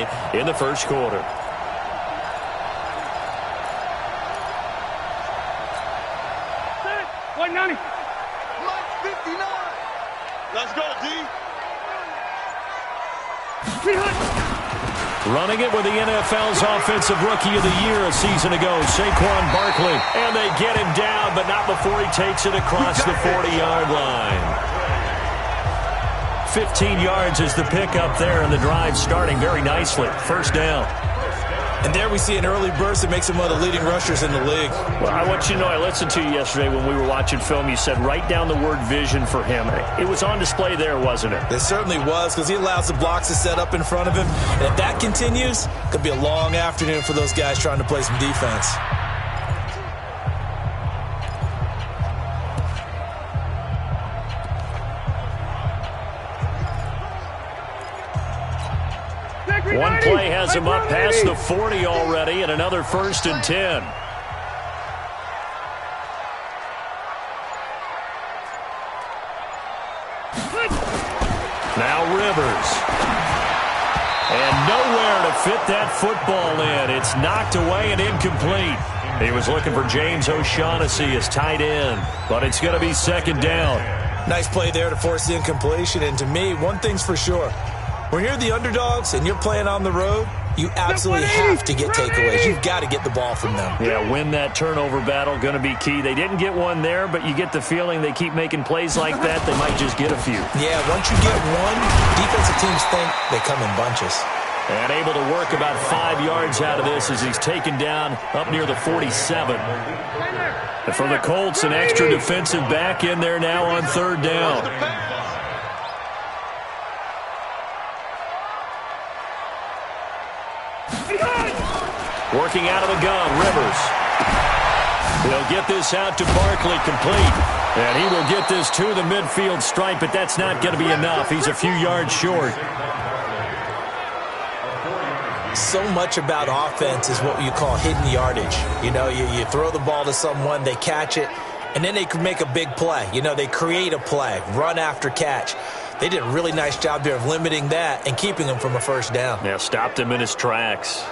play in the first quarter. Let's go, D. Running it with the NFL's Offensive Rookie of the Year a season ago, Saquon Barkley. And they get him down, but not before he takes it across the 40-yard line. 15 yards is the pickup there, and the drive starting very nicely. First down. And there we see an early burst that makes him one of the leading rushers in the league. Well, I want you to know, I listened to you yesterday when we were watching film. You said write down the word vision for him. It was on display there, wasn't it? It certainly was, because he allows the blocks to set up in front of him. And if that continues, it could be a long afternoon for those guys trying to play some defense. One play has him up past the 40 already, and another 1st and 10. Now Rivers. And nowhere to fit that football in. It's knocked away and incomplete. He was looking for James O'Shaughnessy as tight end, but it's going to be 2nd down. Nice play there to force the incompletion. And to me, one thing's for sure. When you're the underdogs and you're playing on the road, you absolutely have to get takeaways. You've got to get the ball from them. Yeah, win that turnover battle, going to be key. They didn't get one there, but you get the feeling they keep making plays like that, they might just get a few. Yeah, once you get one, defensive teams think they come in bunches. And able to work about 5 yards out of this as he's taken down up near the 47. And for the Colts, an extra defensive back in there now on 3rd down. Working out of the gun, Rivers. He'll get this out to Barkley, complete. And he will get this to the midfield stripe, but that's not going to be enough. He's a few yards short. So much about offense is what you call hidden yardage. You know, you throw the ball to someone, they catch it, and then they can make a big play. You know, they create a play, run after catch. They did a really nice job there of limiting that and keeping him from a 1st down. Yeah, stopped him in his tracks.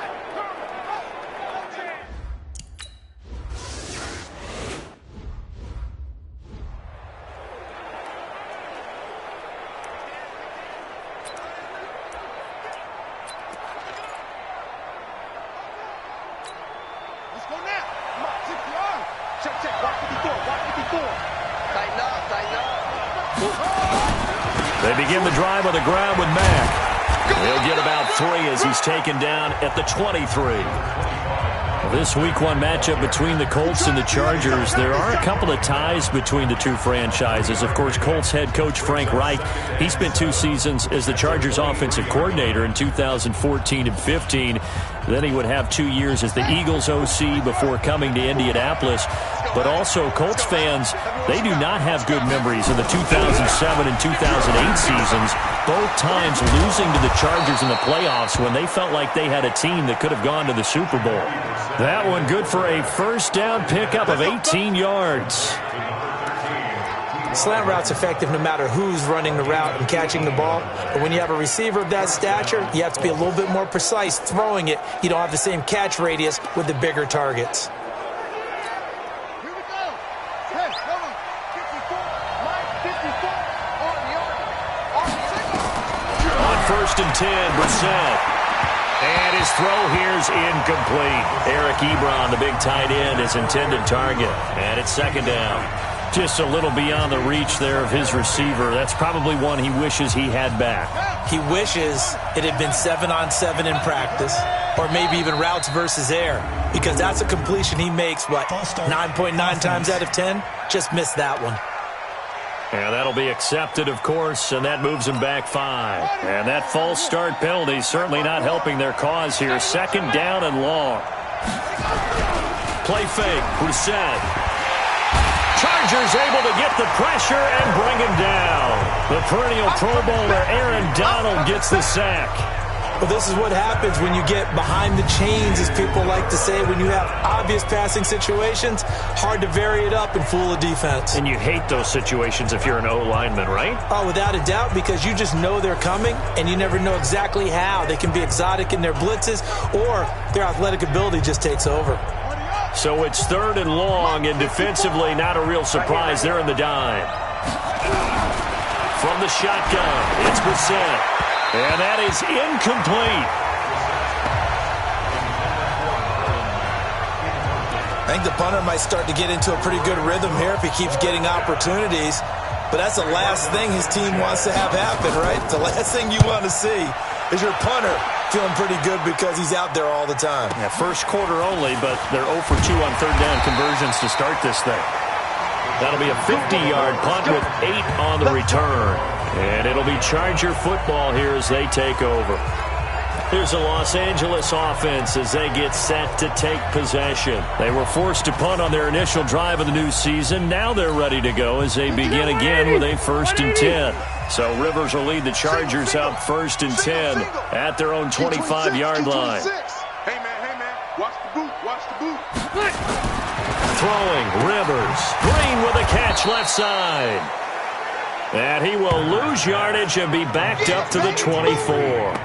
They begin the drive on the ground with Mack. He'll get about 3 as he's taken down at the 23. This Week 1 matchup between the Colts and the Chargers, there are a couple of ties between the two franchises. Of course, Colts head coach Frank Reich, he spent 2 seasons as the Chargers offensive coordinator in 2014 and 15. Then he would have 2 years as the Eagles OC before coming to Indianapolis. But also, Colts fans, they do not have good memories of the 2007 and 2008 seasons, both times losing to the Chargers in the playoffs when they felt like they had a team that could have gone to the Super Bowl. That one good for a 1st down pickup of 18 yards. Slant route's effective no matter who's running the route and catching the ball. But when you have a receiver of that stature, you have to be a little bit more precise throwing it. You don't have the same catch radius with the bigger targets. On 1st and 10, Brissett. And his throw here's incomplete. Eric Ebron, the big tight end, his intended target. And it's 2nd down. Just a little beyond the reach there of his receiver. That's probably one he wishes he had back. He wishes it had been 7-on-7 in practice, or maybe even routes versus air, because that's a completion he makes, 9.9 times out of 10? Just missed that one. And that'll be accepted, of course, and that moves him back 5. And that false start penalty certainly not helping their cause here. 2nd down and long. Play fake, Brissett. Chargers able to get the pressure and bring him down. The perennial Pro Bowler Aaron Donald gets the sack. Well, this is what happens when you get behind the chains, as people like to say. When you have obvious passing situations, hard to vary it up and fool a defense. And you hate those situations if you're an O-lineman, right? Oh, without a doubt, because you just know they're coming, and you never know exactly how. They can be exotic in their blitzes, or their athletic ability just takes over. So it's 3rd and long, and defensively, not a real surprise. They're in the dime. From the shotgun, it's Brissett. And that is incomplete. I think the punter might start to get into a pretty good rhythm here if he keeps getting opportunities. But that's the last thing his team wants to have happen, right? The last thing you want to see is your punter feeling pretty good because he's out there all the time. Yeah, first quarter only, but they're 0 for 2 on 3rd down conversions to start this thing. That'll be a 50-yard punt with 8 on the return. And it'll be Charger football here as they take over. Here's a Los Angeles offense as they get set to take possession. They were forced to punt on their initial drive of the new season. Now they're ready to go as they begin again with a 1st and 10. So Rivers will lead the Chargers up 1st and 10 at their own 25-yard line. Hey, man, watch the boot, watch the boot. Throwing, Rivers. Green with a catch left side. And he will lose yardage and be backed up to the 24.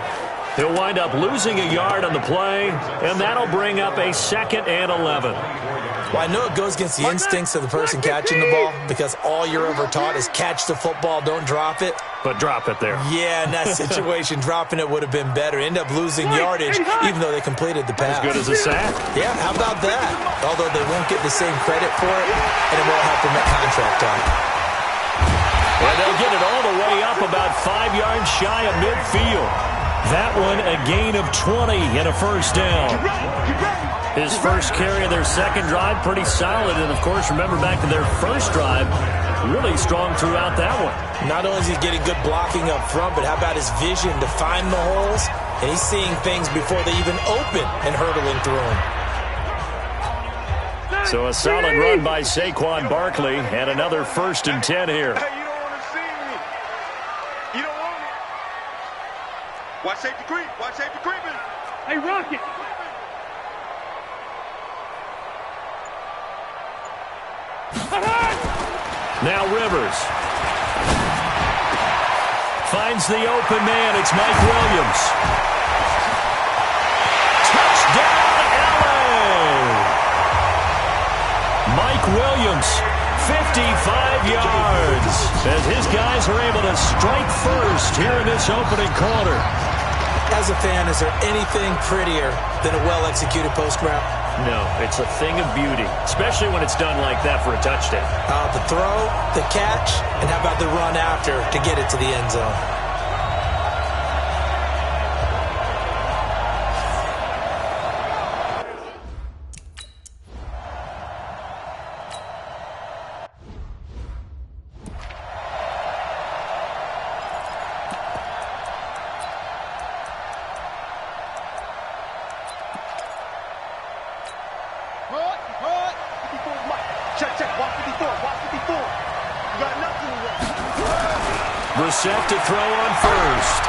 He'll wind up losing a yard on the play, and that'll bring up a 2nd and 11. Well, I know it goes against the instincts of the person catching the ball because all you're ever taught is catch the football, don't drop it. But drop it there. Yeah, in that situation, dropping it would have been better. End up losing yardage even though they completed the pass. As good as a sack. Yeah, how about that? Although they won't get the same credit for it, and it won't have to make contract on it. And they'll get it all the way up about 5 yards shy of midfield. That one a gain of 20 and a 1st down. His first carry of their 2nd drive, pretty solid. And, of course, remember back to their 1st drive, really strong throughout that one. Not only is he getting good blocking up front, but how about his vision to find the holes? And he's seeing things before they even open and hurtling through them. So a solid run by Saquon Barkley and another 1st and 10 here. Watch safety creep. Watch safety creeping. Hey, Rocket. Now Rivers. Finds the open man. It's Mike Williams. Touchdown, LA! Mike Williams, 55 yards. As his guys are able to strike first here in this opening quarter. As a fan, is there anything prettier than a well-executed post route? No, it's a thing of beauty, especially when it's done like that for a touchdown. The throw, the catch, and how about the run after to get it to the end zone? Brissett to throw on 1st.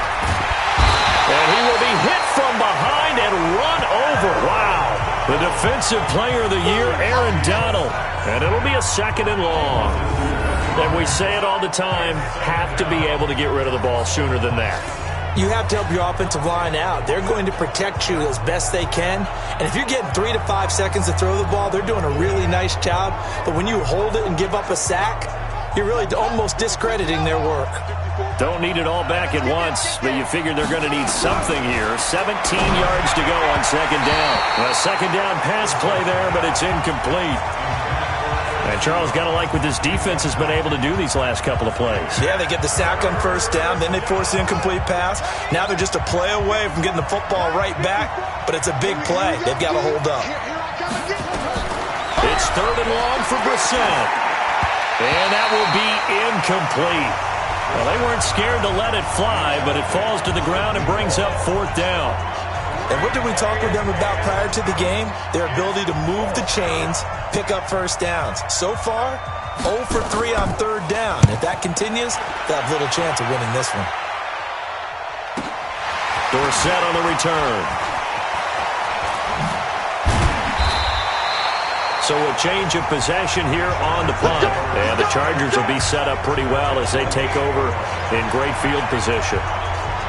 And he will be hit from behind and run over. Wow. The defensive player of the year, Aaron Donald. And it'll be a 2nd and long. And we say it all the time, have to be able to get rid of the ball sooner than that. You have to help your offensive line out. They're going to protect you as best they can. And if you're getting 3 to 5 seconds to throw the ball, they're doing a really nice job. But when you hold it and give up a sack, you're really almost discrediting their work. Don't need it all back at once, but you figure they're going to need something here. 17 yards to go on 2nd down. A 2nd down pass play there, but it's incomplete. And Charles, got to like what this defense has been able to do these last couple of plays. Yeah, they get the sack on 1st down, then they force the incomplete pass. Now they're just a play away from getting the football right back, but it's a big play. They've got to hold up. It's 3rd and long for Brissett. And that will be incomplete. Well, they weren't scared to let it fly, but it falls to the ground and brings up 4th down. And what did we talk with them about prior to the game? Their ability to move the chains, pick up 1st downs. So far, 0 for 3 on 3rd down. If that continues, they'll have little chance of winning this one. Dorsett on the return. So a change of possession here on the punt. And the Chargers will be set up pretty well as they take over in great field position.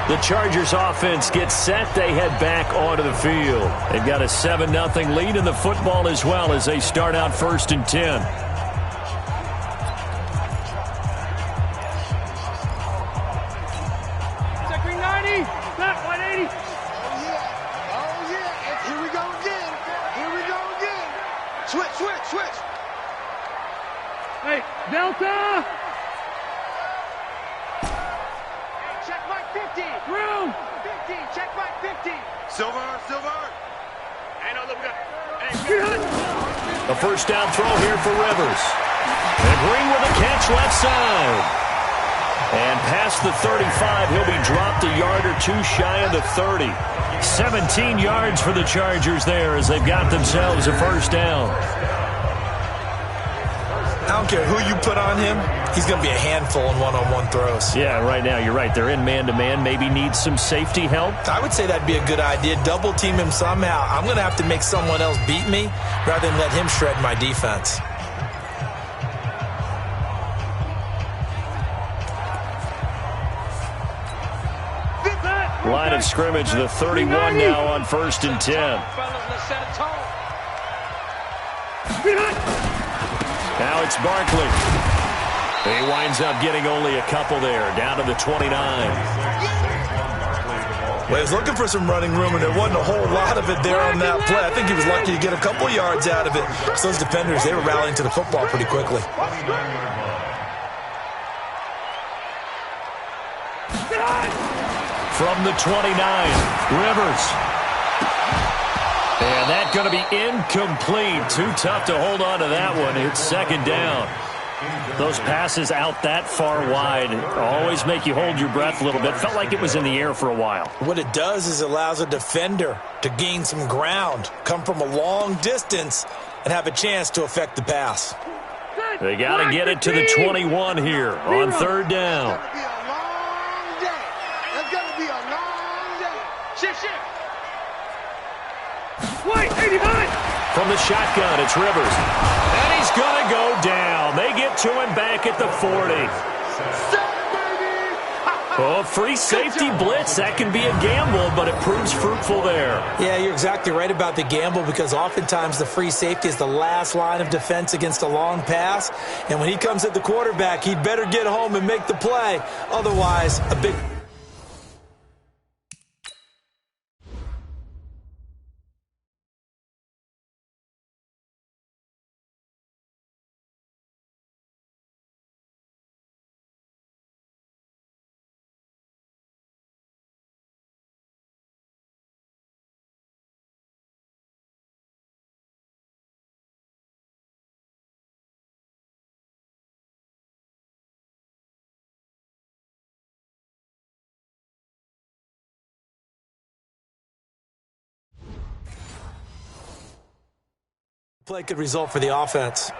The Chargers offense gets set. They head back onto the field. They've got a 7-0 lead in the football as well as they start out 1st and 10. Hey, Delta! Check Mike 50. Room. 50. Check Mike 50. Silver. Hey, no, look, we got. A first down throw here for Rivers. And Green with a catch left side. And past the 35, he'll be dropped a yard or two shy of the 30. 17 yards for the Chargers there as they've got themselves a first down. I don't care who you put on him, he's going to be a handful in one-on-one throws. Yeah, right now, you're right. They're in man-to-man. Maybe need some safety help. I would say that'd be a good idea. Double team him somehow. I'm going to have to make someone else beat me rather than let him shred my defense. Line of scrimmage, the 31 now on 1st and 10. Now it's Barkley. He winds up getting only a couple there, down to the 29. Well, he was looking for some running room, and there wasn't a whole lot of it there on that play. I think he was lucky to get a couple yards out of it. So those defenders, they were rallying to the football pretty quickly. From the 29, Rivers. And that's going to be incomplete. Too tough to hold on to that one. It's 2nd down. Those passes out that far wide always make you hold your breath a little bit. Felt like it was in the air for a while. What it does is it allows a defender to gain some ground, come from a long distance, and have a chance to affect the pass. They got to get it to the 21 here on 3rd down. From the shotgun, it's Rivers. And he's going to go down. They get to him back at the 40. Oh, free safety blitz. That can be a gamble, but it proves fruitful there. Yeah, you're exactly right about the gamble because oftentimes the free safety is the last line of defense against a long pass. And when he comes at the quarterback, he'd better get home and make the play. Otherwise, a big... play could result for the offense.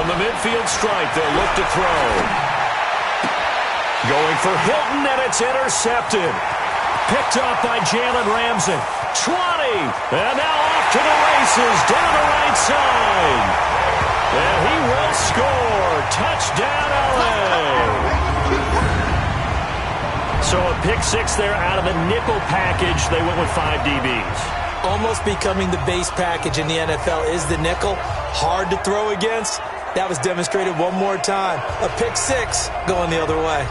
From the midfield stripe, they'll look to throw. Going for Hilton, and it's intercepted. Picked up by Jalen Ramsey. 20, and now off to the races, down the right side. And he will score. Touchdown, LA. So a pick six there out of the nickel package. They went with 5 DBs. Almost becoming the base package in the NFL is the nickel. Hard to throw against. That was demonstrated one more time. A pick six going the other way.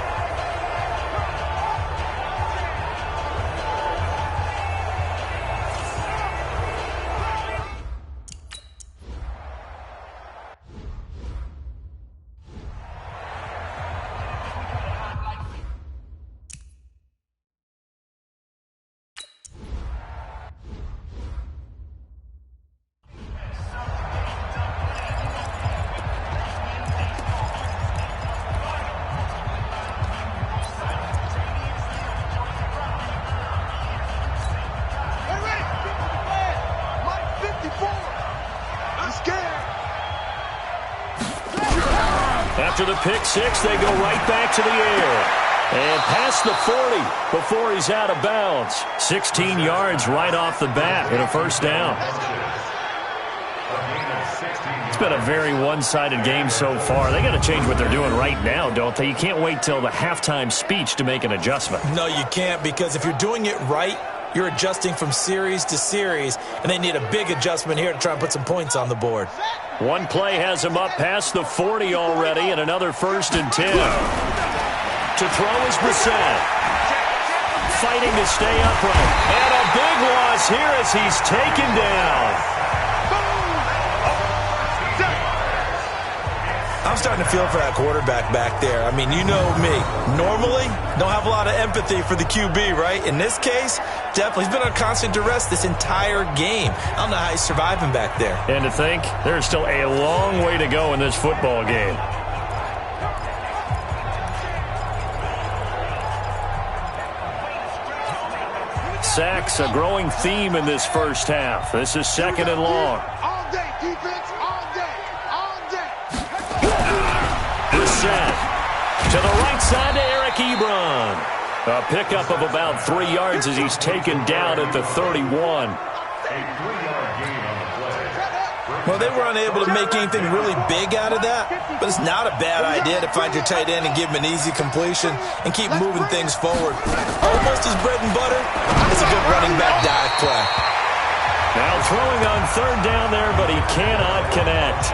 the pick six, they go right back to the air. And past the 40 before he's out of bounds. 16 yards right off the bat and a first down. It's been a very one-sided game so far. They got to change what they're doing right now, don't they? You can't wait till the halftime speech to make an adjustment. No, you can't, because if you're doing it right, you're adjusting from series to series, and they need a big adjustment here to try and put some points on the board. One play has him up past the 40 already, and another 1st and 10. To throw is Brissett. Fighting to stay upright. And a big loss here as he's taken down. I'm starting to feel for that quarterback back there. I mean, you know me. Normally, don't have a lot of empathy for the QB, right? In this case, definitely. He's been on constant duress this entire game. I don't know how he's surviving back there. And to think, there's still a long way to go in this football game. Sacks, a growing theme in this first half. This is 2nd and long. All day, defense, all day, all day. Brissett to the right side to Eric Ebron. A pickup of about 3 yards as he's taken down at the 31. Well, they were unable to make anything really big out of that, but it's not a bad idea to find your tight end and give him an easy completion and keep moving things forward. Almost his bread and butter. It's a good running back dive play. Now throwing on 3rd down there, but he cannot connect.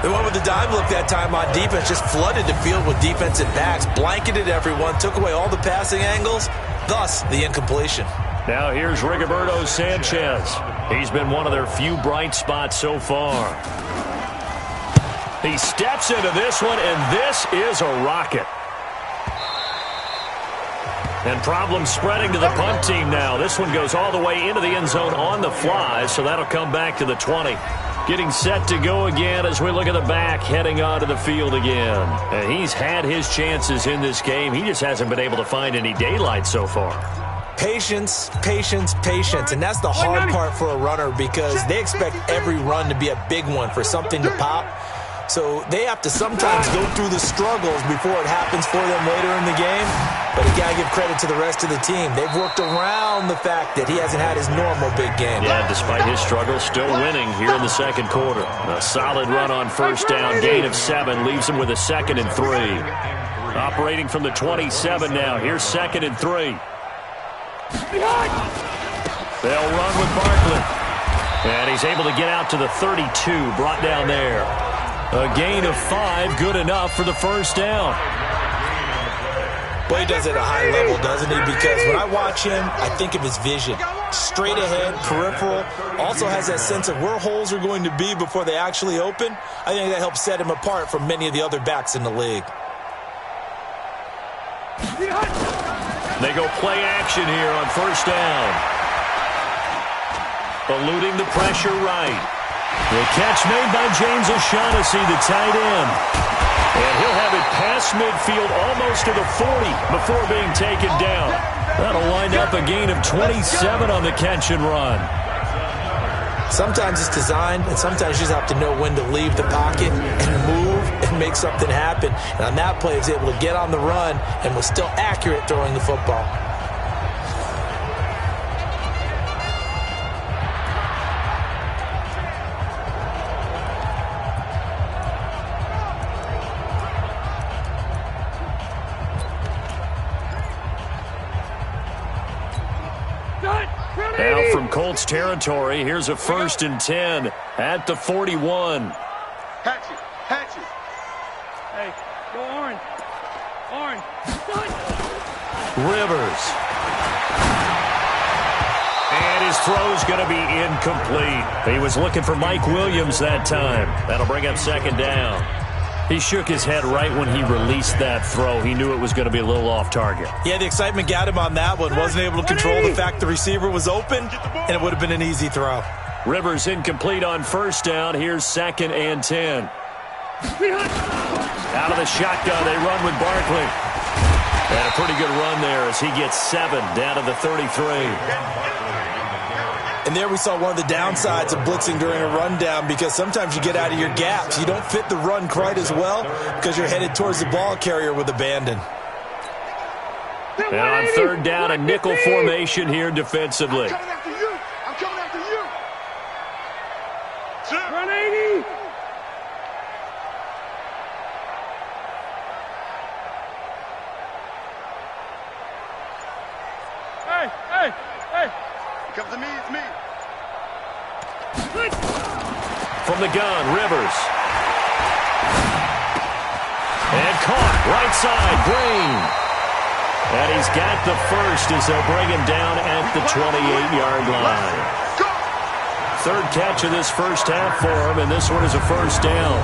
They went with the dive look that time on defense, just flooded the field with defensive backs, blanketed everyone, took away all the passing angles, thus the incompletion. Now here's Rigoberto Sanchez. He's been one of their few bright spots so far. He steps into this one, and this is a rocket. And problems spreading to the punt team now. This one goes all the way into the end zone on the fly, so that'll come back to the 20. Getting set to go again as we look at the back, heading onto the field again. And he's had his chances in this game. He just hasn't been able to find any daylight so far. Patience, patience, patience. And that's the hard part for a runner, because they expect every run to be a big one for something to pop. So they have to sometimes go through the struggles before it happens for them later in the game. But you got to give credit to the rest of the team. They've worked around the fact that he hasn't had his normal big game. Yeah, despite his struggles, still winning here in the 2nd quarter. A solid run on 1st down, gain of 7, leaves him with a 2nd and 3. Operating from the 27 now. Here's 2nd and 3. They'll run with Barkley. And he's able to get out to the 32, brought down there. A gain of 5, good enough for the 1st down. Well, he does it at a high level, doesn't he? Because when I watch him, I think of his vision. Straight ahead, peripheral. Also has that sense of where holes are going to be before they actually open. I think that helps set him apart from many of the other backs in the league. They go play action here on 1st down. Eluding the pressure right. The catch made by James O'Shaughnessy, the tight end. And he'll have it past midfield almost to the 40 before being taken down. That'll wind up a gain of 27 on the catch and run. Sometimes it's designed, and sometimes you just have to know when to leave the pocket and move and make something happen. And on that play, he was able to get on the run and was still accurate throwing the football. Now from Colts territory, here's a 1st and 10 at the 41. Hatchet, hatchet. Hey, go orange. Orange. Rivers. And his throw's going to be incomplete. He was looking for Mike Williams that time. That'll bring up 2nd down. He shook his head right when he released that throw. He knew it was going to be a little off target. Yeah, the excitement got him on that one. Wasn't able to control the fact the receiver was open, and it would have been an easy throw. Rivers incomplete on 1st down. Here's 2nd and 10. Out of the shotgun, they run with Barkley. And a pretty good run there as he gets 7 down to the 33. And there we saw one of the downsides of blitzing during a rundown, because sometimes you get out of your gaps. You don't fit the run quite as well because you're headed towards the ball carrier with abandon. And on third down, a nickel formation here defensively. I'm coming after you. I'm coming after you. Run 80. Hey. Come to me, it's me. From the gun, Rivers. And caught, right side, Green. And he's got the first as they'll bring him down at the 28-yard line. Third catch of this first half for him, and this one is a first down.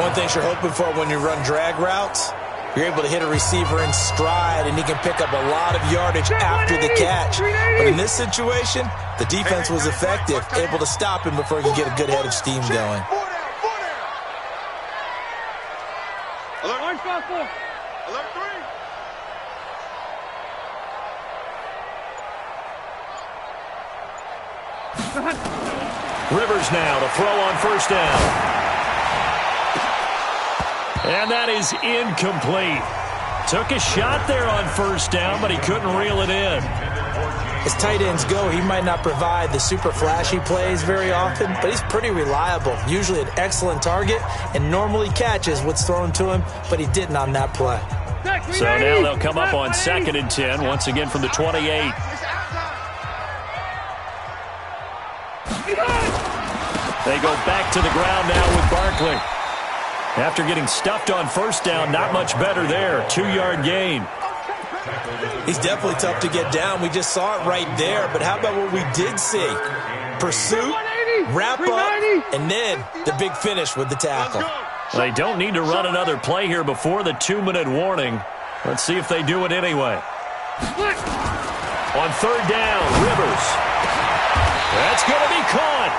One thing you're hoping for when you run drag routes, you're able to hit a receiver in stride, and he can pick up a lot of yardage after the catch. But in this situation, the defense was effective, able to stop him before he could get a good head of steam going. Alert 3. Rivers now to throw on first down. And that is incomplete. Took a shot there on first down, but he couldn't reel it in. As tight ends go, he might not provide the super flashy plays very often, but he's pretty reliable. Usually an excellent target, and normally catches what's thrown to him, but he didn't on that play. So now they'll come up on 2nd and 10, once again from the 28. They go back to the ground now with Barkley. After getting stuffed on first down, not much better there. 2-yard gain. He's definitely tough to get down. We just saw it right there. But how about what we did see? Pursuit, wrap up, and then the big finish with the tackle. They don't need to run another play here before the 2-minute warning. Let's see if they do it anyway. On third down, Rivers. That's going to be caught.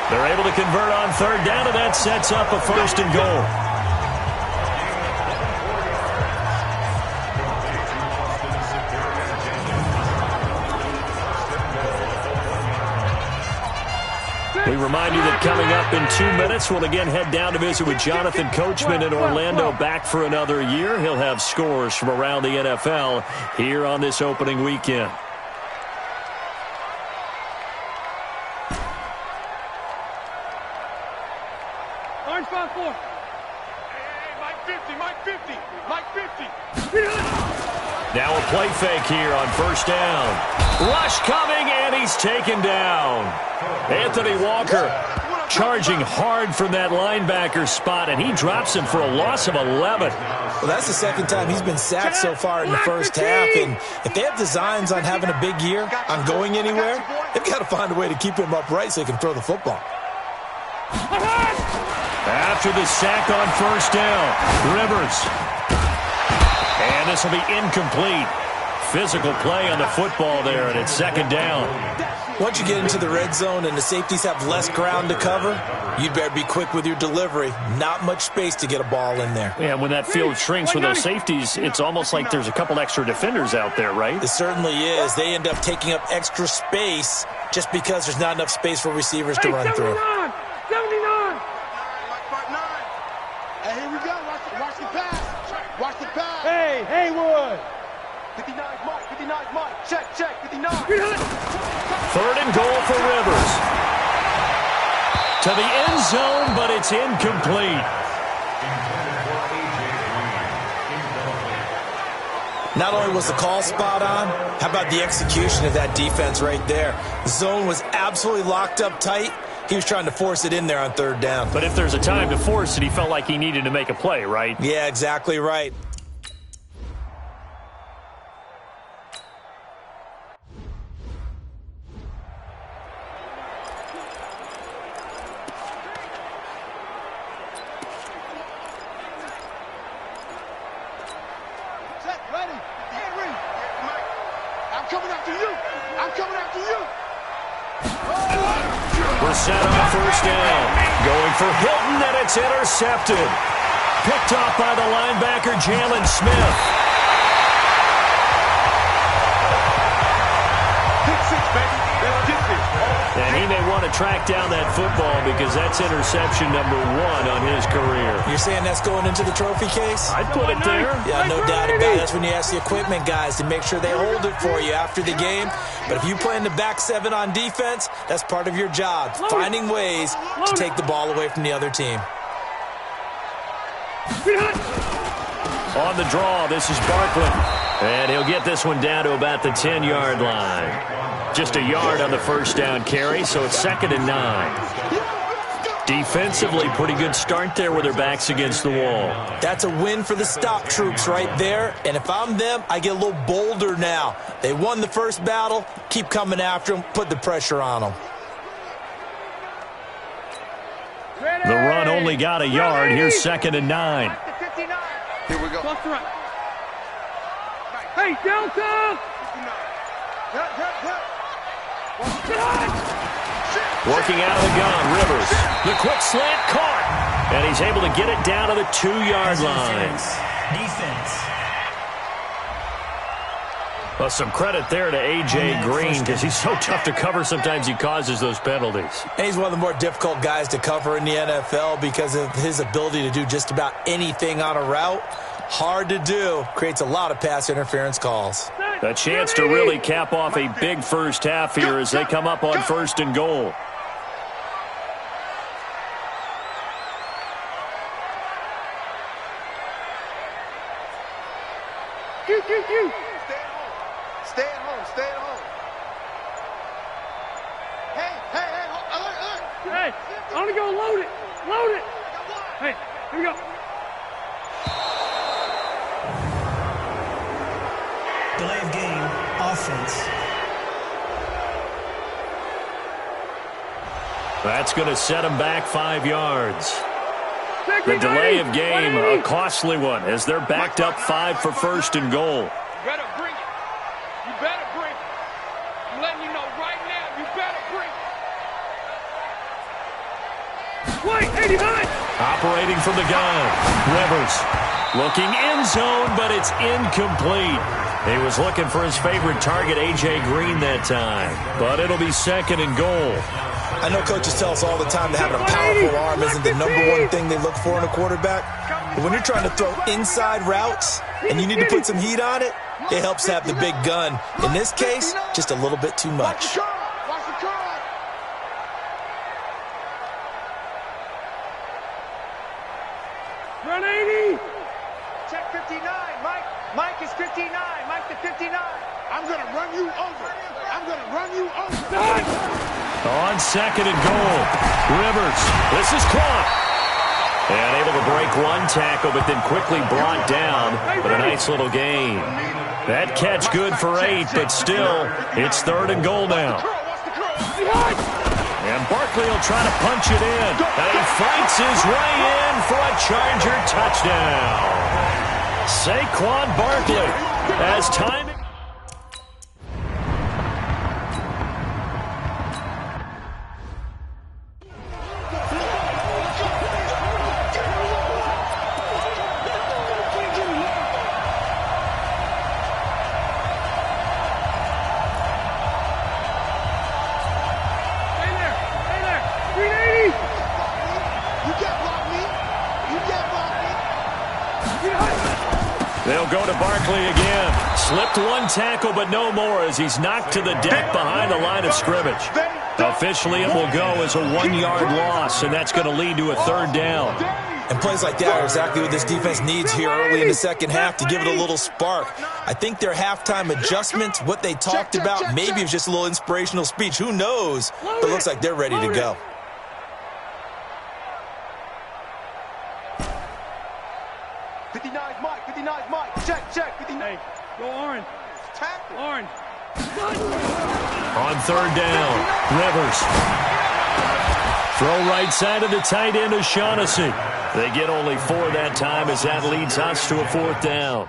They're able to convert on third down, and that sets up a first and goal. We remind you that coming up in 2 minutes, we'll again head down to visit with Jonathan Coachman in Orlando, back for another year. He'll have scores from around the NFL here on this opening weekend. Orange 5-4. Hey, Mike 50. Now a play fake here on first down. Rush coming, and he's taken down. Anthony Walker charging hard from that linebacker spot, and he drops him for a loss of 11. Well, that's the second time he's been sacked so far in the first half, and if they have designs on having a big year, on going anywhere, they've got to find a way to keep him upright so he can throw the football. After the sack on first down, Rivers. And this will be incomplete. Physical play on the football there, and it's second down. Once you get into the red zone and the safeties have less ground to cover, you'd better be quick with your delivery. Not much space to get a ball in there. Yeah, when that field shrinks with those safeties, it's almost like there's a couple extra defenders out there, right? It certainly is. They end up taking up extra space just because there's not enough space for receivers to run through. 79. Hey, here we go. Watch the pass. Watch the pass. Hey, Haywood. 59's Mike. 59's Mike. Check. 59. Third and goal for Rivers. To the end zone, but it's incomplete. Not only was the call spot on, how about the execution of that defense right there? The zone was absolutely locked up tight. He was trying to force it in there on third down. But if there's a time to force it, he felt like he needed to make a play, right? Yeah, exactly right. Ready. Henry. Mike. I'm coming after you. We're set on first down. Going for Hilton, and it's intercepted. Picked off by the linebacker, Jalen Smith. Pick 6, baby. track down that football because that's interception number 1 on his career. You're saying that's going into the trophy case? I'd put it there. Yeah, no doubt about it. That's when you ask the equipment guys to make sure they hold it for you after the game. But if you play in the back 7 on defense, that's part of your job, finding ways to take the ball away from the other team. On the draw, this is Barkley. And he'll get this one down to about the 10-yard line. Just a yard on the first down carry, so it's 2nd and 9. Defensively, pretty good start there with their backs against the wall. That's a win for the stop troops right there. And if I'm them, I get a little bolder now. They won the first battle. Keep coming after them. Put the pressure on them. The run only got a yard. Here's 2nd and 9. Here we go. Hey, Delta! Working out of the gun, Rivers. The quick slant caught. And he's able to get it down to the 2-yard line. Defense. Well, some credit there to A.J. Green because he's so tough to cover. Sometimes he causes those penalties. And he's one of the more difficult guys to cover in the NFL because of his ability to do just about anything on a route. Hard to do. Creates a lot of pass interference calls. A chance to really cap off a big first half here as they come up on 1st and goal. Stay at home. Stay at home. Hey, alert. Hey, I'm gonna go load it. Load it. Hey, here we go. Delay of game. Offense. That's going to set him back 5 yards. The delay of game, a costly one, as they're backed up 5 for 1st and goal. You better bring it. You better bring it. I'm letting you know right now, you better bring it. Wait, 89! Operating from the gun, Rivers. Looking end zone, but it's incomplete. He was looking for his favorite target, A.J. Green, that time. But it'll be 2nd and goal. I know coaches tell us all the time that having a powerful arm isn't the #1 thing they look for in a quarterback. But when you're trying to throw inside routes and you need to put some heat on it, it helps to have the big gun. In this case, just a little bit too much. Watch the curl. Run 80! Check 59, Mike. Mike is 59. Mike to 59. I'm going to run you over. On 2nd and goal, Rivers. This is caught. And able to break one tackle, but then quickly brought down. But a nice little gain. That catch good for 8, but still, it's 3rd and goal now. And Barkley will try to punch it in. And he fights his way in for a Charger touchdown. Saquon Barkley has time. They'll go to Barkley again. Slipped one tackle, but no more as he's knocked to the deck behind the line of scrimmage. Officially, it will go as a 1-yard loss, and that's going to lead to a 3rd down. And plays like that are exactly what this defense needs here early in the second half to give it a little spark. I think their halftime adjustments, what they talked about, maybe it's just a little inspirational speech. Who knows? But it looks like they're ready to go. Check. Hey, go orange. Tackle. Orange. On 3rd down, Rivers. Throw right side of the tight end, O'Shaughnessy. They get only 4 that time as that leads us to a 4th down.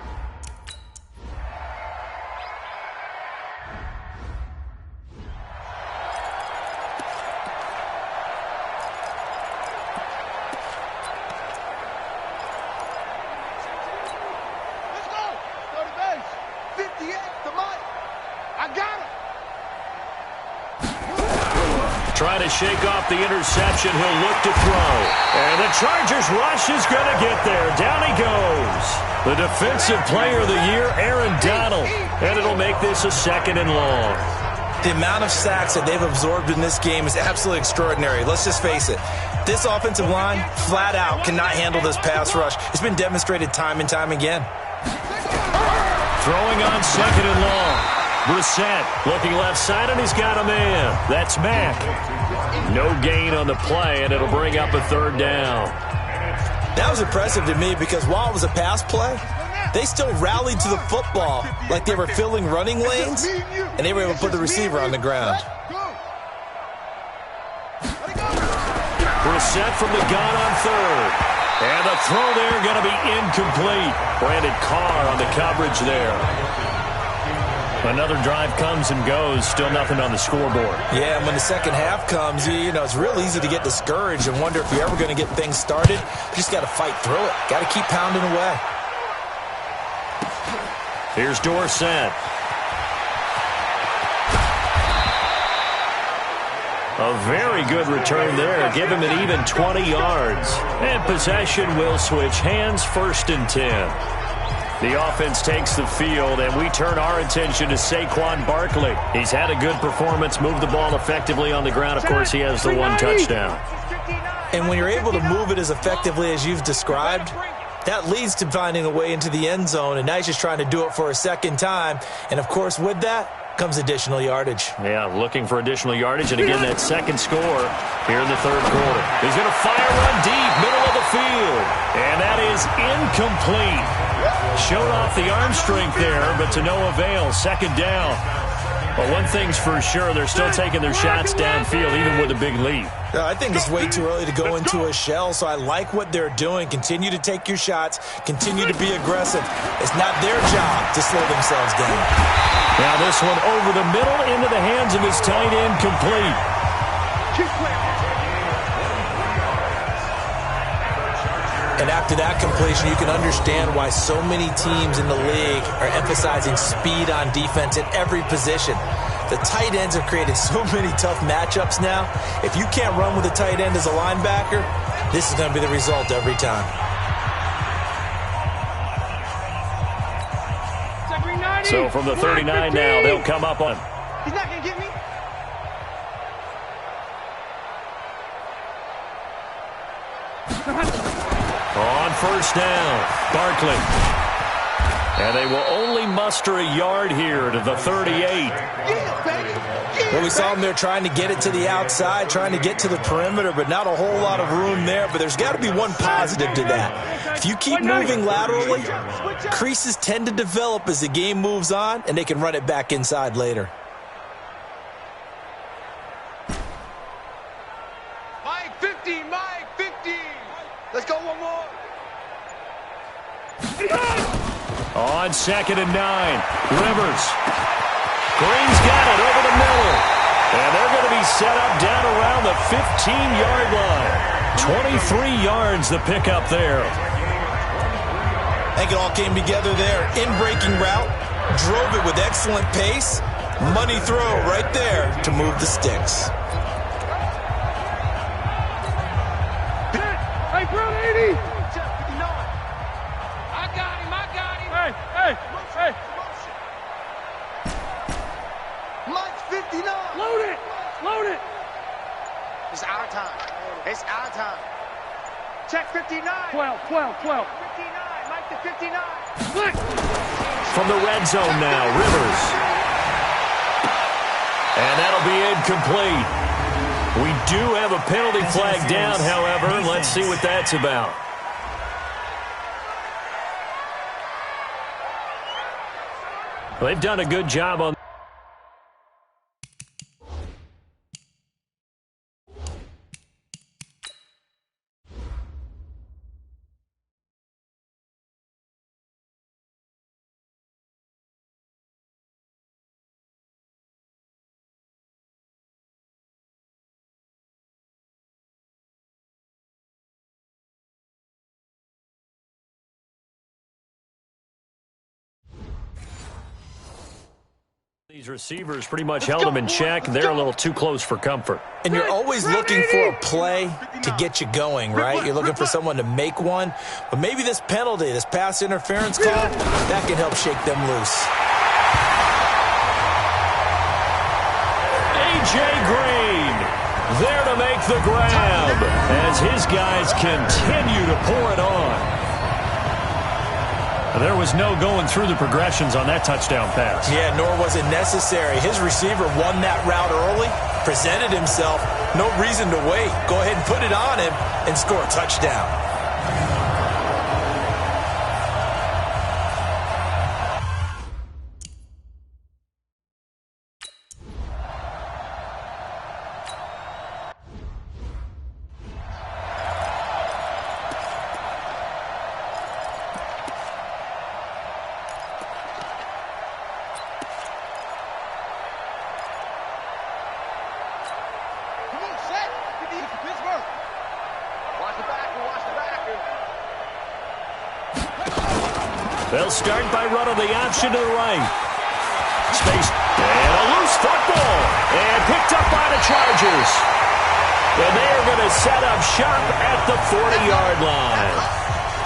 trying to shake off the interception. He'll look to throw. And the Chargers rush is going to get there. Down he goes. The Defensive Player of the Year, Aaron Donald. And it'll make this a 2nd and long. The amount of sacks that they've absorbed in this game is absolutely extraordinary. Let's just face it. This offensive line, flat out, cannot handle this pass rush. It's been demonstrated time and time again. Throwing on 2nd and long. Brissett looking left side, and he's got a man. That's Mack. No gain on the play, and it'll bring up a 3rd down. That was impressive to me because while it was a pass play, they still rallied to the football like they were filling running lanes, and they were able to put the receiver on the ground. Brissett from the gun on 3rd. And the throw there going to be incomplete. Brandon Carr on the coverage there. Another drive comes and goes. Still nothing on the scoreboard. Yeah, and when the second half comes, you know, it's real easy to get discouraged and wonder if you're ever going to get things started. You just got to fight through it. Got to keep pounding away. Here's Dorsett. A very good return there. Give him an even 20 yards. And possession will switch hands. 1st and 10. The offense takes the field, and we turn our attention to Saquon Barkley. He's had a good performance, moved the ball effectively on the ground. Of course, he has the 1 touchdown. And when you're able to move it as effectively as you've described, that leads to finding a way into the end zone, and now he's just trying to do it for a 2nd time. And, of course, with that comes additional yardage. Yeah, looking for additional yardage, and again, that 2nd score here in the 3rd quarter. He's going to fire one deep, middle of the field, and that is incomplete. Showed off the arm strength there, but to no avail. 2nd down. But one thing's for sure, they're still taking their shots downfield, even with a big lead. I think it's way too early to go into a shell, so I like what they're doing. Continue to take your shots. Continue to be aggressive. It's not their job to slow themselves down. Now this one over the middle into the hands of his tight end, complete. And after that completion, you can understand why so many teams in the league are emphasizing speed on defense at every position. The tight ends have created so many tough matchups now. If you can't run with a tight end as a linebacker, this is going to be the result every time. So from the 39 now, they'll come up on. He's not going to get me. On 1st down, Barkley. And they will only muster a yard here to the 38. Well, we saw them there trying to get it to the outside, trying to get to the perimeter, but not a whole lot of room there. But there's got to be one positive to that. If you keep moving laterally, creases tend to develop as the game moves on, and they can run it back inside later. Mike 50, Mike 50. Let's go one more. On 2nd and 9, Rivers. Green's got it over the middle. And they're going to be set up down around the 15-yard line. 23 yards the pickup there. I think it all came together there. In-breaking route, drove it with excellent pace. Money throw right there to move the sticks. Hey, Brown 80. Hey. Mike 59. Load it. It's our time. It's our time. Check 59. 12. 59. Mike to 59. From the red zone now, Rivers. And that'll be incomplete. We do have a penalty flag down, however. Let's see what that's about. They've done a good job on These receivers pretty much held him in check. They're a little too close for comfort. And you're always looking for a play to get you going, right? You're looking for someone to make one. But maybe this penalty, this pass interference call, that can help shake them loose. A.J. Green there to make the grab as his guys continue to pour it on. There was no going through the progressions on that touchdown pass. Yeah, nor was it necessary. His receiver won that route early, presented himself, no reason to wait. Go ahead and put it on him and score a touchdown. They'll start by running the option to the right. Space and a loose football. And picked up by the Chargers. And they are going to set up shop at the 40-yard line.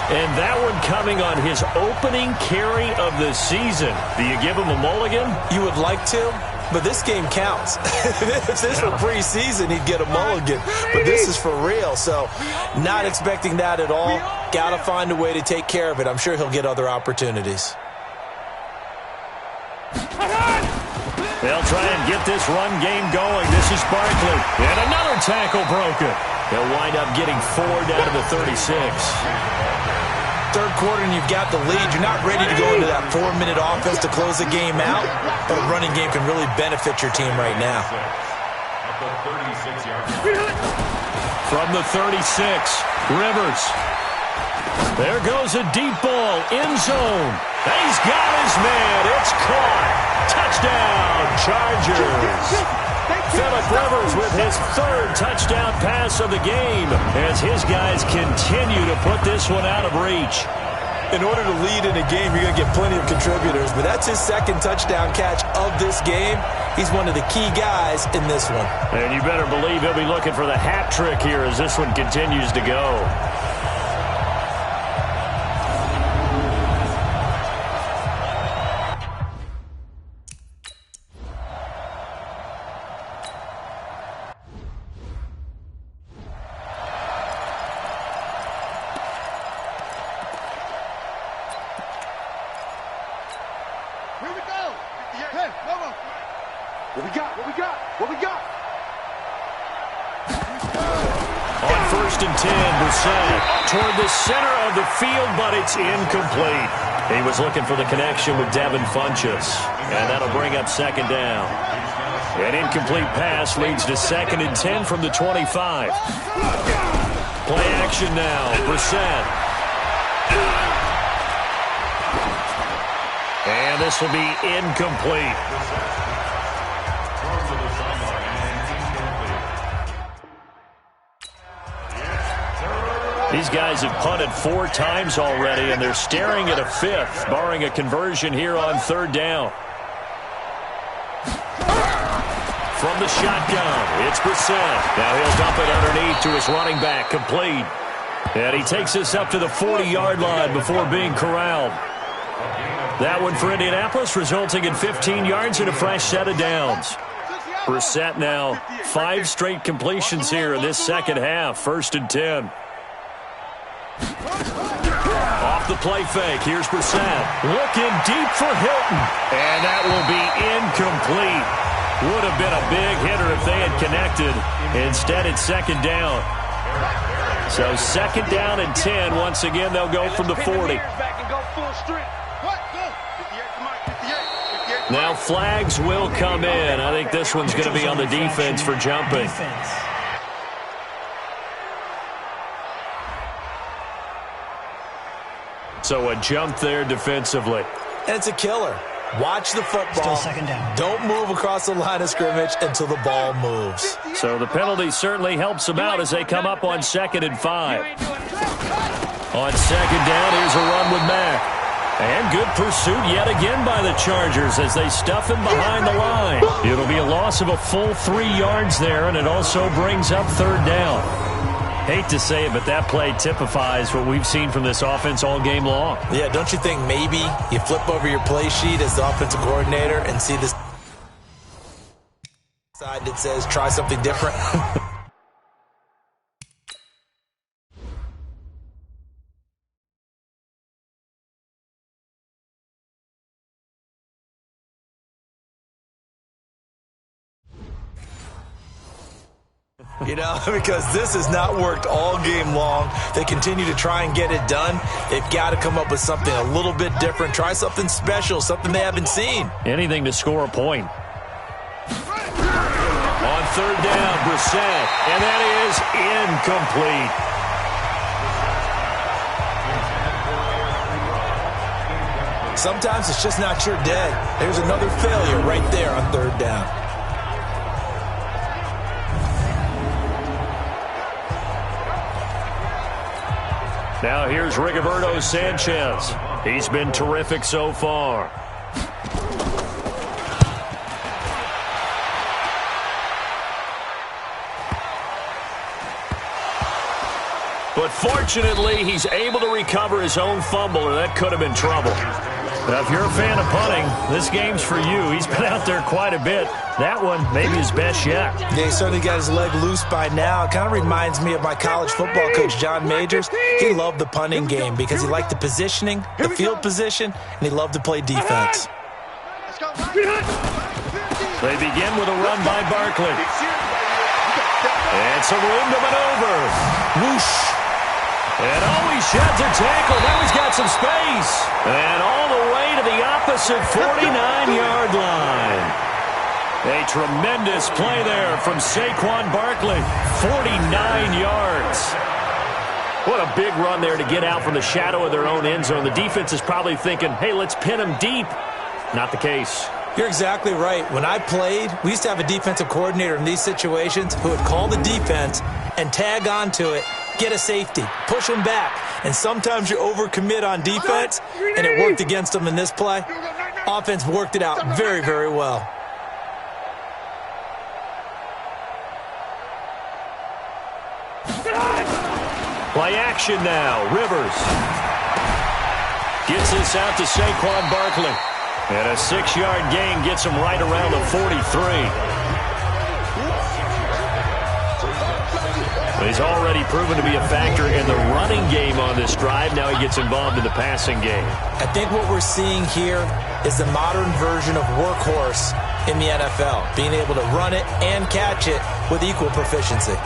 And that one coming on his opening carry of the season. Do you give him a mulligan? You would like to, but this game counts. If this were preseason, he'd get a mulligan. But this is for real, so not expecting that at all. Got to find a way to take care of it. I'm sure he'll get other opportunities. They'll try and get this run game going. This is Barkley. And another tackle broken. They'll wind up getting 4 down to the 36. Third quarter and you've got the lead. You're not ready to go into that 4-minute offense to close the game out, but a running game can really benefit your team right now. From the 36, Rivers. There goes a deep ball, end zone. He's got his man. It's caught. Touchdown, Chargers. Phillip Rivers with his 3rd touchdown pass of the game as his guys continue to put this one out of reach. In order to lead in a game, you're going to get plenty of contributors, but that's his 2nd touchdown catch of this game. He's one of the key guys in this one. And you better believe he'll be looking for the hat trick here as this one continues to go. On 1st and 10, Brissett toward the center of the field, but it's incomplete. He was looking for the connection with Devin Funchess, and that'll bring up 2nd down. An incomplete pass leads to 2nd and 10 from the 25. Play action now, Brissett. And this will be incomplete. These guys have punted 4 times already, and they're staring at a 5th, barring a conversion here on 3rd down. From the shotgun, it's Brissett. Now he'll dump it underneath to his running back, complete. And he takes this up to the 40-yard line before being corralled. That one for Indianapolis, resulting in 15 yards and a fresh set of downs. Brissett now 5 straight completions here in this 2nd half, 1st and 10. Off the play fake, here's Brissett. Looking deep for Hilton. And that will be incomplete. Would have been a big hitter if they had connected. Instead, it's 2nd down. So 2nd down and 10. Once again, they'll go from the 40. Now flags will come in. I think this one's going to be on the defense for jumping. So a jump there defensively. And it's a killer. Watch the football. Still 2nd down. Don't move across the line of scrimmage until the ball moves. So the penalty certainly helps them out as they come up on 2nd and 5. On 2nd down, here's a run with Mack. And good pursuit yet again by the Chargers as they stuff him behind the line. It'll be a loss of a full 3 yards there, and it also brings up third down. Hate to say it, but that play typifies what we've seen from this offense all game long. Yeah, don't you think maybe you flip over your play sheet as the offensive coordinator and see this side that says try something different? You know, because this has not worked all game long. They continue to try and get it done. They've got to come up with something a little bit different. Try something special, something they haven't seen. Anything to score a point. On third down, Brissett, and that is incomplete. Sometimes it's just not your day. There's another failure right there on third down. Now here's Rigoberto Sanchez. He's been terrific so far. But fortunately, he's able to recover his own fumble, or that could have been trouble. Now, if you're a fan of punting, this game's for you. He's been out there quite a bit. That one, maybe his best yet. Yeah, he certainly got his leg loose by now. It kind of reminds me of my college football coach, John Majors. He loved the punting game because he liked the positioning, the field position, and he loved to play defense. They begin with a run by Barkley. And some room to maneuver. Whoosh. And he sheds a tackle. Now he's got some space. And all the way to the opposite 49-yard line. A tremendous play there from Saquon Barkley. 49 yards. What a big run there to get out from the shadow of their own end zone. The defense is probably thinking, hey, let's pin him deep. Not the case. You're exactly right. When I played, we used to have a defensive coordinator in these situations who would call the defense and tag onto it, get a safety, push them back. And sometimes you overcommit on defense, and it worked against them in this play. Offense worked it out very, very well. Play action now. Rivers gets this out to Saquon Barkley. And a 6-yard gain gets him right around the 43. He's already proven to be a factor in the running game on this drive. Now he gets involved in the passing game. I think what we're seeing here is the modern version of workhorse in the NFL, being able to run it and catch it with equal proficiency.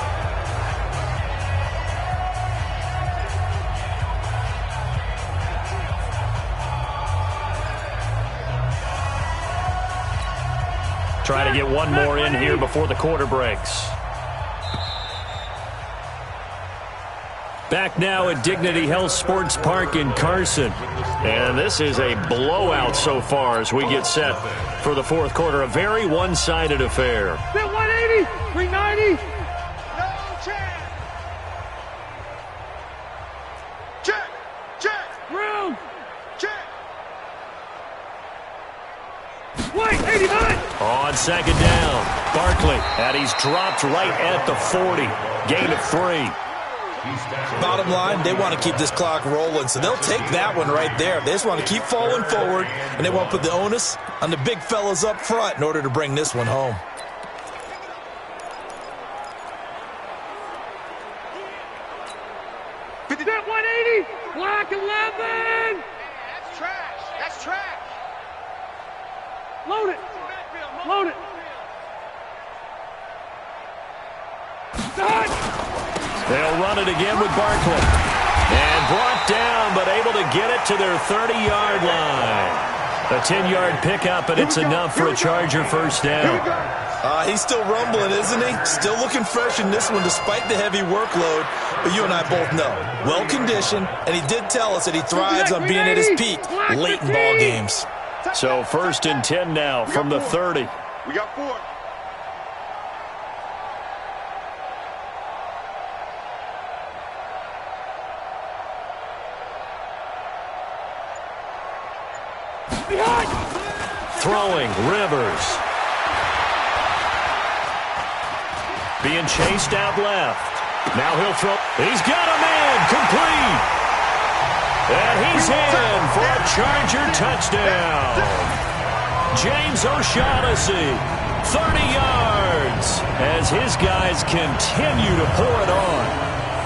Try to get one more in here before the quarter breaks. Back now at Dignity Health Sports Park in Carson. And this is a blowout so far as we get set for the fourth quarter. A very one-sided affair. 180, 390. No chance. Check, check. Room. Check. White, 89. On second down, Barkley, and he's dropped right at the 40. Gain of 3. Bottom line, they want to keep this clock rolling, so they'll take that one right there. They just want to keep falling forward, and they want to put the onus on the big fellas up front in order to bring this one home. Step 180, block 11. That's trash. That's trash. Load it. Load it. Done. They'll run it again with Barkley. And brought down, but able to get it to their 30-yard line. A 10-yard pickup, and it's enough for a Charger first down. He's still rumbling, isn't he? Still looking fresh in this one despite the heavy workload. But you and I both know, well-conditioned, and he did tell us that he thrives on being at his peak late in ball games. So first and 10 now from the 30. We got 4. Throwing, Rivers. Being chased out left. Now he'll throw. He's got a man. Complete. And he's in for a Charger touchdown. James O'Shaughnessy, 30 yards, as his guys continue to pour it on.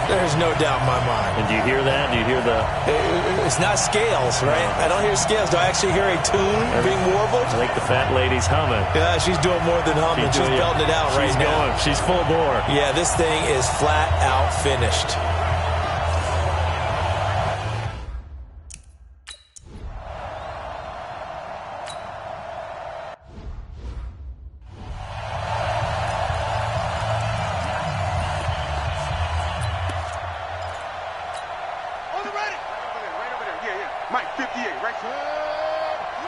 There's no doubt in my mind. And do you hear that? Do you hear the... It's not scales, right? I don't hear scales. Do I actually hear a tune being warbled? I think the fat lady's humming. Yeah, she's doing more than humming. She's belting it out right now. She's full bore. Yeah, this thing is flat out finished. Mike, 58, right?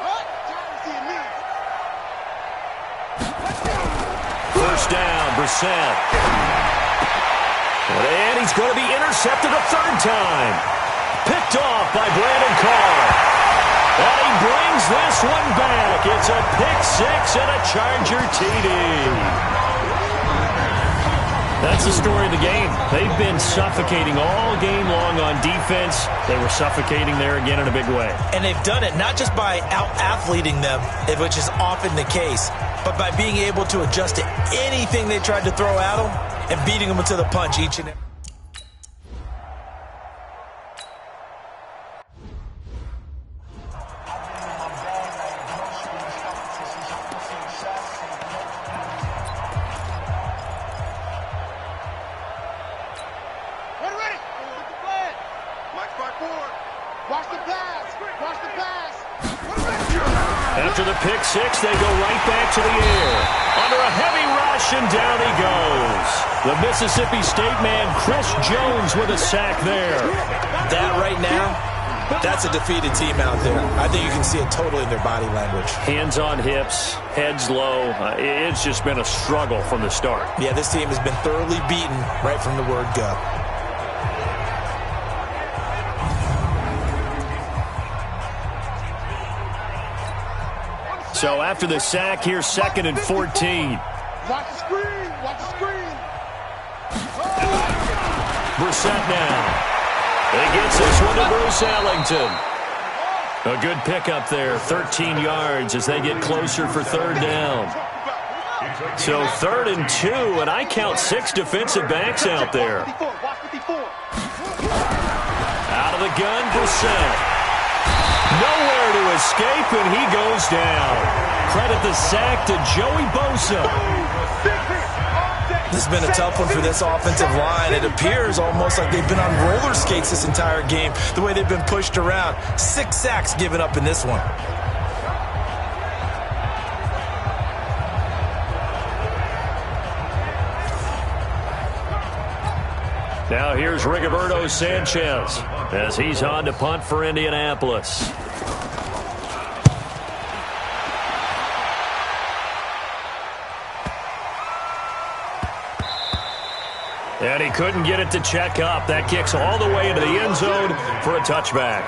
What? First down, Brissett. And he's going to be intercepted a third time. Picked off by Brandon Carr. And he brings this one back. It's a pick six and a Charger TD. That's the story of the game. They've been suffocating all game long on defense. They were suffocating there again in a big way. And they've done it not just by out-athleting them, which is often the case, but by being able to adjust to anything they tried to throw at them and beating them to the punch each and every. After the pick six, they go right back to the air. Under a heavy rush, and down he goes. The Mississippi State man, Chris Jones, with a sack there. That right now, that's a defeated team out there. I think you can see it totally in their body language. Hands on hips, heads low. It's just been a struggle from the start. Yeah, this team has been thoroughly beaten right from the word go. So after the sack, here's 2nd and 14. Watch the screen. Watch the screen. Brissett now. He gets this one to Bruce Ellington. A good pickup there, 13 yards as they get closer for third down. So 3rd and 2, and I count 6 defensive backs out there. Out of the gun, Brissett. Nowhere to escape, and he goes down. Credit the sack to Joey Bosa. This has been a tough one for this offensive line. It appears almost like they've been on roller skates this entire game, the way they've been pushed around. 6 sacks given up in this one. Now here's Rigoberto Sanchez as he's on to punt for Indianapolis. And he couldn't get it to check up. That kicks all the way into the end zone for a touchback.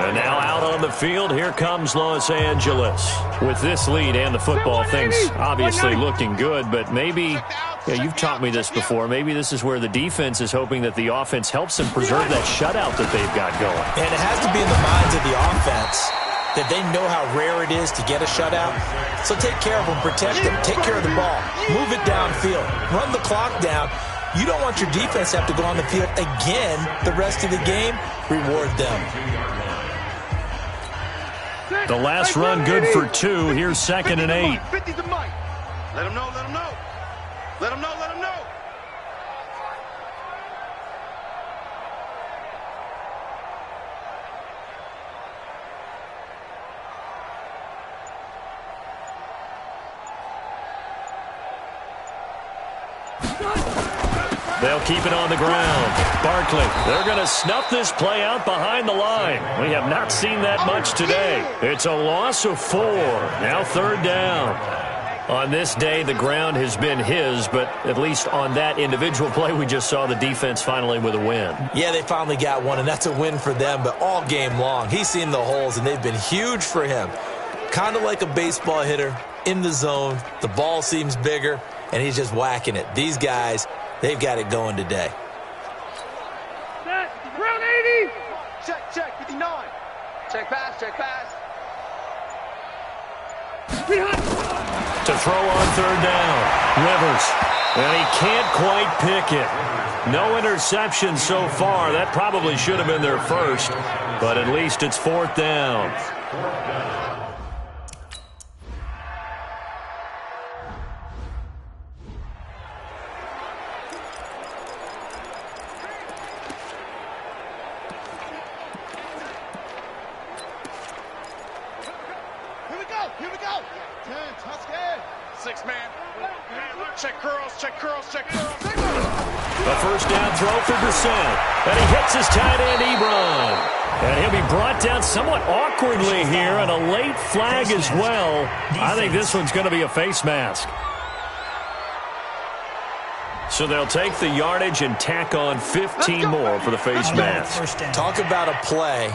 And now out on the field, here comes Los Angeles. With this lead and the football, things obviously looking good, but maybe, you've taught me this before, maybe this is where the defense is hoping that the offense helps them preserve that shutout that they've got going. And it has to be in the minds of the offense that they know how rare it is to get a shutout. So take care of them, protect them, take care of the ball, move it downfield, run the clock down. You don't want your defense to have to go on the field again the rest of the game. Reward them. The last run good for 2. Here's 2nd and 8. 50 to Mike. Let him know, let him know. Let him know, let him know. They'll keep it on the ground. Barkley, they're going to snuff this play out behind the line. We have not seen that much today. It's a loss of 4. Now 3rd down. On this day, the ground has been his, but at least on that individual play, we just saw the defense finally with a win. Yeah, they finally got one, and that's a win for them, but all game long, he's seen the holes, and they've been huge for him. Kind of like a baseball hitter in the zone. The ball seems bigger, and he's just whacking it. These guys, they've got it going today. Ground 80. Check, 59. Check pass. To throw on third down, Rivers. And he can't quite pick it. No interception so far. That probably should have been their first, but at least it's fourth down. Here we go. 10, Tuscan. 6-man. Check curls. A first down throw for Brissett. And he hits his tight end, Ebron. And he'll be brought down somewhat awkwardly here, and a late flag as well. I think this one's going to be a face mask. So they'll take the yardage and tack on 15 more for the face mask. Talk about a play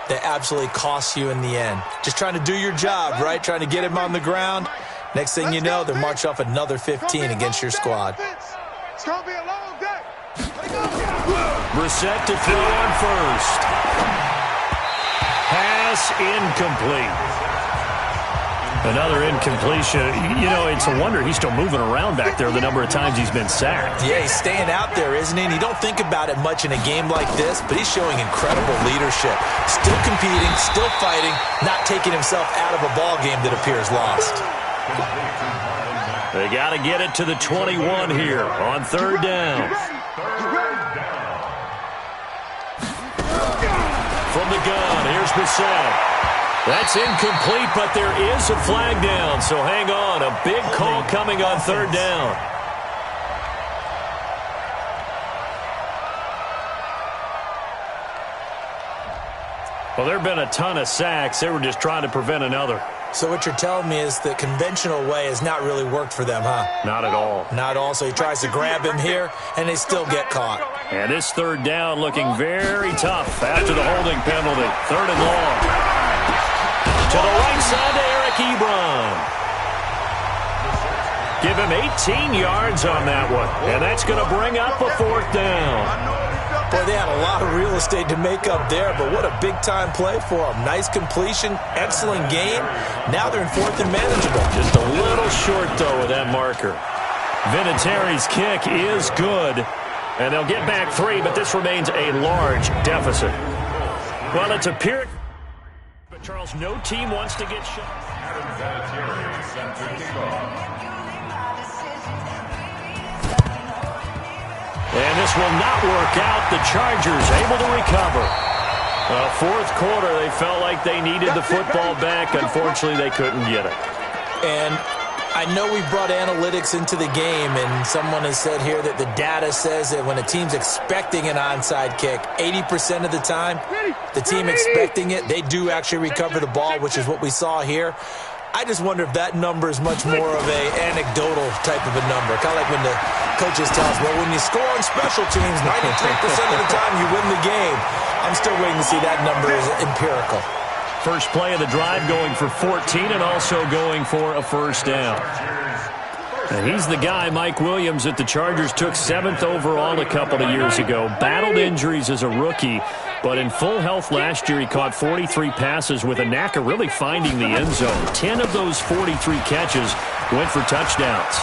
that absolutely costs you in the end. Just trying to do your job, right? Trying to get him on the ground. Next thing you know, they're marching off another 15 against your squad. It's going to be a long day. Brissett to throw on first. Pass incomplete. Another incompletion. You know, it's a wonder he's still moving around back there the number of times he's been sacked. Yeah, he's staying out there, isn't he? And you don't think about it much in a game like this, but he's showing incredible leadership. Still competing, still fighting, not taking himself out of a ball game that appears lost. They got to get it to the 21 here on third down. From the gun, here's Brissett. That's incomplete, but there is a flag down, so hang on. A big call coming on third down. Well, there have been a ton of sacks. They were just trying to prevent another. So what you're telling me is the conventional way has not really worked for them, huh? Not at all. Not at all. So he tries to grab him here, and they still get caught. And this third down looking very tough after the holding penalty. Third and long. To the right side to Eric Ebron. Give him 18 yards on that one. And that's going to bring up a fourth down. Boy, they had a lot of real estate to make up there, but what a big-time play for them. Nice completion, excellent game. Now they're in fourth and manageable. Just a little short, though, with that marker. Vinatieri's kick is good, and they'll get back 3, but this remains a large deficit. Well, it's a period. But, Charles, no team wants to get shot. And this will not work out. The Chargers able to recover. Fourth quarter, they felt like they needed the football back. Unfortunately, they couldn't get it. And I know we brought analytics into the game, and someone has said here that the data says that when a team's expecting an onside kick, 80% of the time, the team expecting it, they do actually recover the ball, which is what we saw here. I just wonder if that number is much more of a anecdotal type of a number. Kind of like when the coaches tell us, well, when you score on special teams, 93% of the time you win the game. I'm still waiting to see that number is empirical. First play of the drive going for 14 and also going for a first down. And he's the guy, Mike Williams, that the Chargers took 7th overall a couple of years ago. Battled injuries as a rookie, but in full health last year, he caught 43 passes with a knack of really finding the end zone. 10 of those 43 catches went for touchdowns.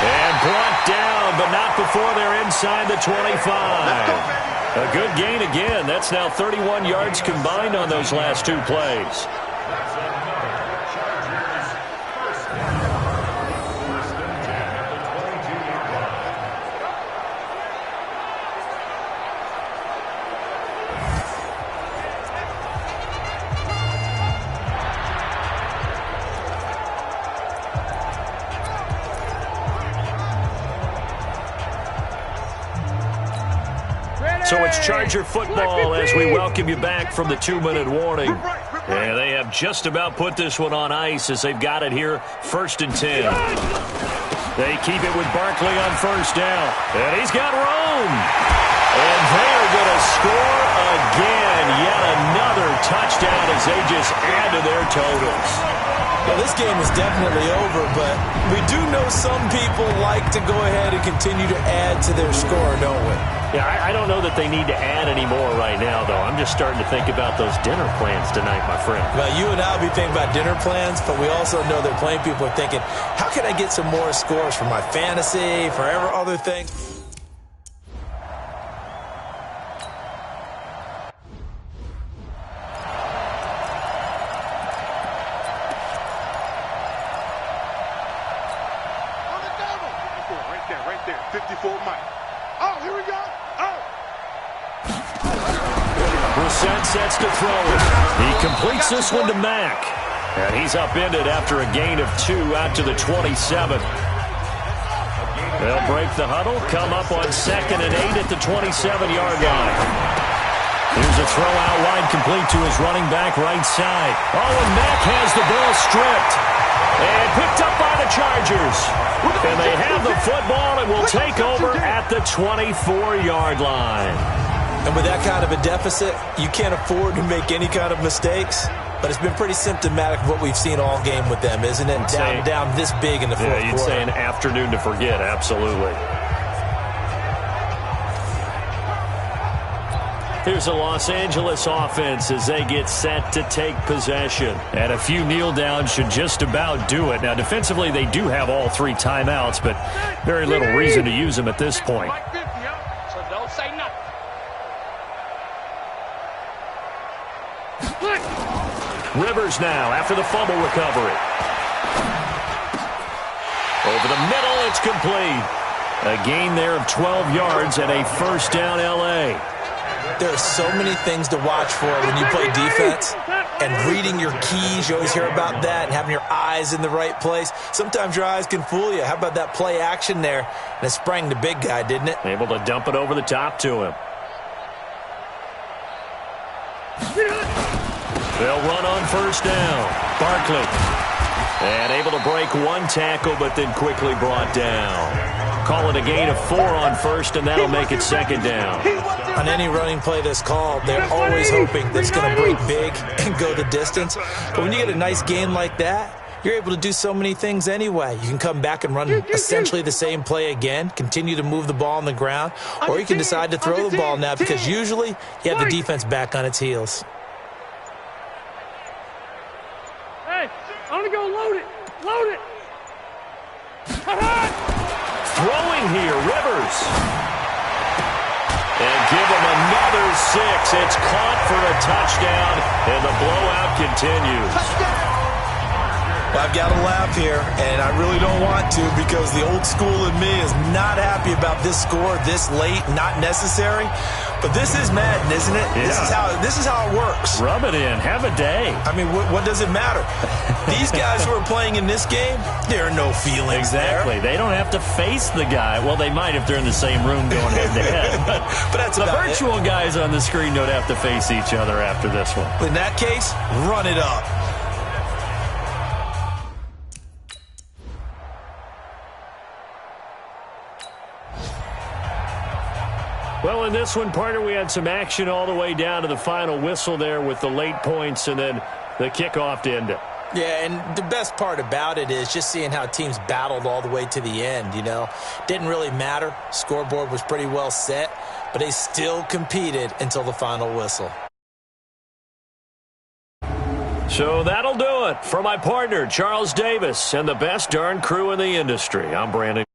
And brought down, but not before they're inside the 25. A good gain again. That's now 31 yards combined on those last 2 plays. So it's Charger football as we welcome you back from the 2-minute warning. And they have just about put this one on ice as they've got it here, 1st and 10. They keep it with Barkley on 1st down. And he's got room. And they're going to score again. Yet another touchdown as they just add to their totals. Well, this game is definitely over, but we do know some people like to go ahead and continue to add to their score, don't we? Yeah, I don't know that they need to add any more right now, though. I'm just starting to think about those dinner plans tonight, my friend. Well, you and I will be thinking about dinner plans, but we also know that plenty of people are thinking, how can I get some more scores for my fantasy, for other things? Right there. 54 Mike. Oh, here we go. Oh. Brissett sets to throw it. He completes this one to Mack. And he's upended after a gain of 2 out to the 27. They'll break the huddle, come up on 2nd and 8 at the 27-yard line. Here's a throw out wide, complete to his running back right side. Oh, and Mack has the ball stripped. And picked up by the Chargers. And they have the football and will take over at the 24-yard line. And with that kind of a deficit, you can't afford to make any kind of mistakes. But it's been pretty symptomatic of what we've seen all game with them, isn't it? Down this big in the fourth quarter. You'd say an afternoon to forget, absolutely. Here's a Los Angeles offense as they get set to take possession. And a few kneel downs should just about do it. Now, defensively, they do have all 3 timeouts, but very little reason to use them at this point. So don't say nothing. Rivers now after the fumble recovery. Over the middle, it's complete. A gain there of 12 yards and a 1st down L.A. There are so many things to watch for when you play defense. And reading your keys, you always hear about that, and having your eyes in the right place. Sometimes your eyes can fool you. How about that play action there? And it sprang the big guy, didn't it? Able to dump it over the top to him. They'll run on 1st down. Barkley. And able to break 1 tackle, but then quickly brought down. Call it a gain of 4 on 1st, and that'll make it 2nd down. On any running play that's called, they're always hoping that it's going to break big and go the distance. But when you get a nice gain like that, you're able to do so many things anyway. You can come back and run essentially the same play again, continue to move the ball on the ground, or you can decide to throw the ball now because usually you have the defense back on its heels. Hey, I'm going to go load it. Load it. Throwing here, Rivers. And give him another 6. It's caught for a touchdown, and the blowout continues. Well, I've got to laugh here, and I really don't want to because the old school in me is not happy about this score this late, not necessary. But this is Madden, isn't it? Yeah. This is how it works. Rub it in. Have a day. I mean, what does it matter? These guys who are playing in this game, there are no feelings Exactly. there. They don't have to face the guy. Well, they might if they're in the same room going head-to-head. But that's the about virtual guys on the screen don't have to face each other after this one. In that case, run it up. Well, in this one, partner, we had some action all the way down to the final whistle there with the late points and then the kickoff to end it. Yeah, and the best part about it is just seeing how teams battled all the way to the end, you know. Didn't really matter. Scoreboard was pretty well set, but they still competed until the final whistle. So that'll do it for my partner, Charles Davis, and the best darn crew in the industry. I'm Brandon.